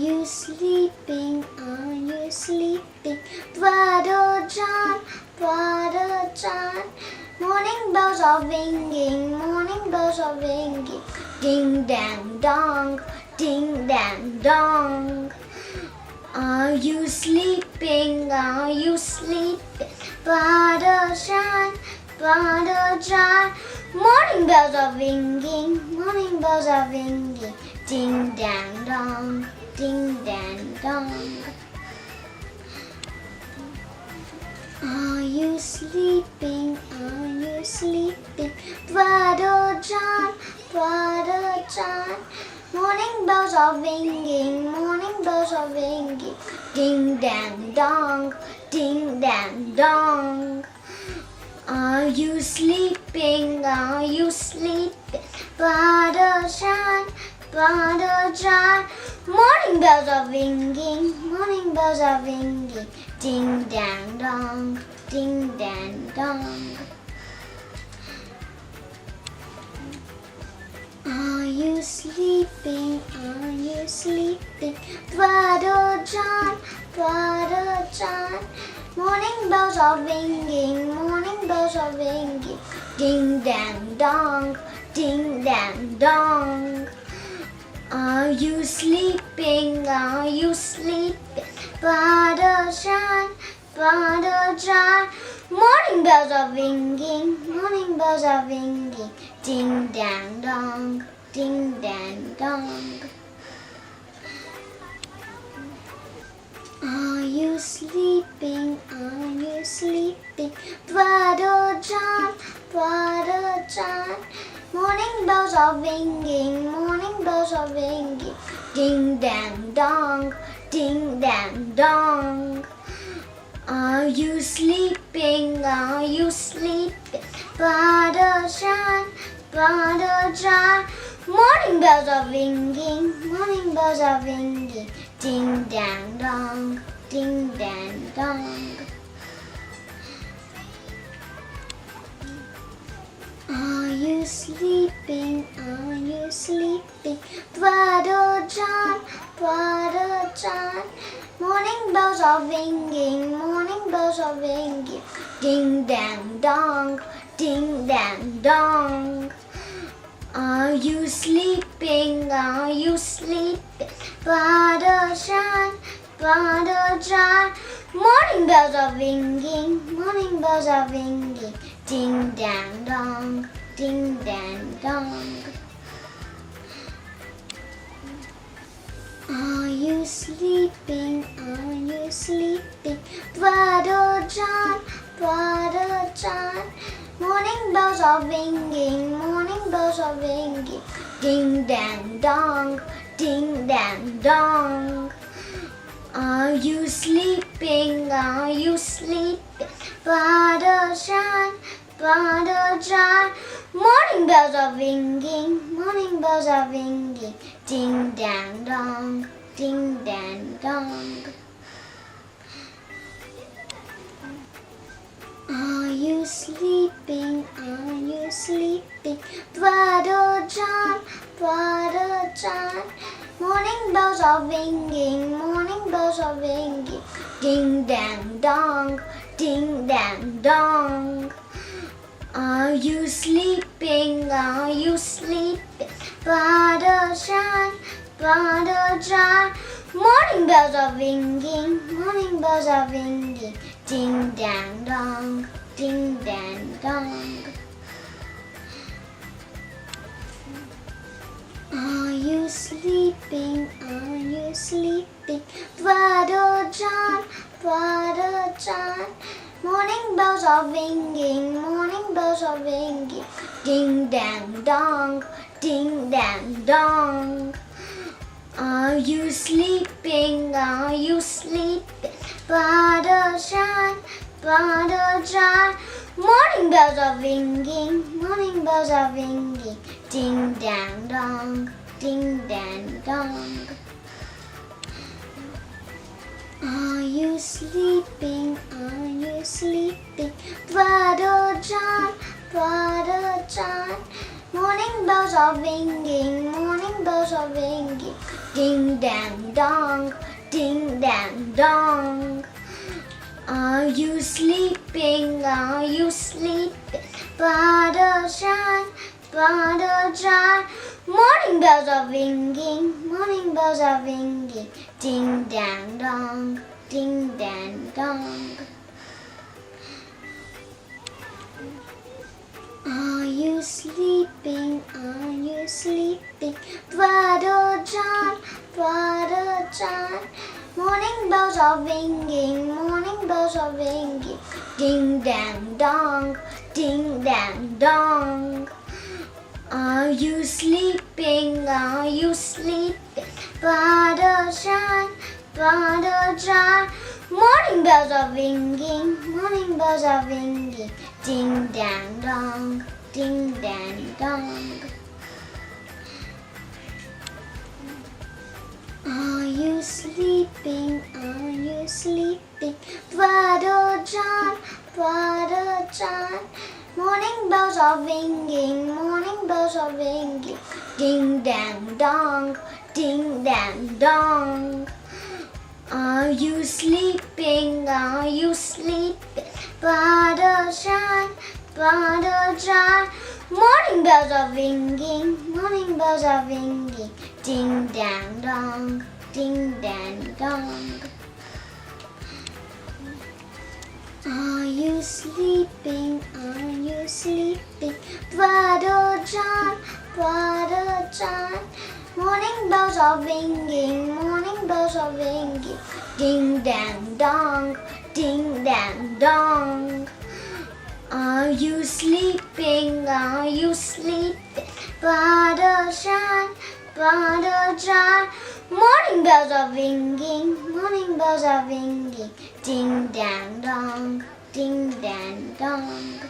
you sleeping? Are you sleeping? Brother John, Brother John. Morning bells are ringing, morning bells are ringing. Ding dang dong, ding dang dong. Are you sleeping? Are you sleeping? Brother John, Brother John. Morning bells are ringing, morning bells are ringing. Ding dang dong, ding dang dong. Are you sleeping? Are you sleeping? Brother John, Brother John. Morning bells are ringing, morning bells are ringing. Ding dang dong, ding dang dong. Are you sleeping? Are you sleeping? Brother John, Brother John. Morning bells are ringing, morning bells are ringing. Ding dang dong, ding dang dong. Are you sleeping? Are you sleeping? Brother John, Brother John. Morning bells are ringing, morning bells are ringing. Ding dang dong, ding dang dong. Are you sleeping? Are you sleeping? Brother John, Brother John. Morning bells are ringing, morning bells are ringing. Ding dang dong, ding dang dong. Are you sleeping? Are you sleeping? Brother John, Brother John. Morning bells are ringing, morning bells are ringing. Ding dang dong, ding dang dong. Are you sleeping? Are you sleeping? Brother John, Brother John. Morning bells are ringing, morning bells are ringing. Ding dang dong, ding dang dong. Are you sleeping? Are you sleeping? Brother John, Brother John. Morning bells are ringing, morning bells are ringing. Ding dang dong, ding dang dong. Are you sleeping? Are you sleeping? Brother John, Brother John. Morning bells are ringing, morning bells are ringing. Ding dang dong, ding dang dong. Are you sleeping? Are you sleeping? Brother John, Brother John. Morning bells are ringing, morning bells are ringing. Ding dang dong, ding dang dong. Are you sleeping? Are you sleeping? Brother John, Brother John. Morning bells are ringing, morning bells are ringing. Ding dang dong, ding dang dong. Are you sleeping? Are you sleeping? Brother John, Brother John. Morning bells are ringing, morning bells are ringing. Ding dang dong, ding dang dong. Are you sleeping? Are you sleeping? Brother John, Brother John. Morning bells are ringing, morning bells are ringing. Ding dang dong, ding dang dong. Are you sleeping? Are you sleeping? Brother John, Brother John. Morning bells are ringing, morning bells are ringing. Ding dang dong, ding dang dong. Are you sleeping? Are you sleeping? Brother John, Brother John. Morning bells are ringing, morning bells are ringing. Ding dang dong, ding dang dong. Are you sleeping? Are you sleeping? Brother John, Brother John. Morning bells are ringing, morning bells are ringing. Ding dang dong, ding dang dong. Are you sleeping? Are you sleeping? Butter shine, butter shine. Morning bells are ringing, morning bells are ringing. Ding dang dong, ding dang dong. Are you sleeping? Are you sleeping? Brother John, Brother John. Morning bells are ringing, morning bells are ringing. Ding dang dong, ding dang dong. Are you sleeping? Are you sleeping? Brother John, Brother John. Morning bells are ringing, morning bells are ringing. Ding dang dong, ding dang dong. Are you sleeping? Are you sleeping? Brother John, Brother John. Morning bells are ringing, morning bells are ringing. Ding dang dong, ding dang dong. Are you sleeping? Are you sleeping? Brother John, Brother John. Morning bells are ringing, morning bells are ringing. Ding dang dong, ding dang dong. Are you sleeping? Are you sleeping? Brother John, Brother John. Morning bells are ringing, morning bells are ringing. Ding dang dong, ding dang dong. Are you sleeping? Are you sleeping? Brother John, Brother John. Morning bells are ringing, morning bells are ringing. Ding dang dong, ding dang dong.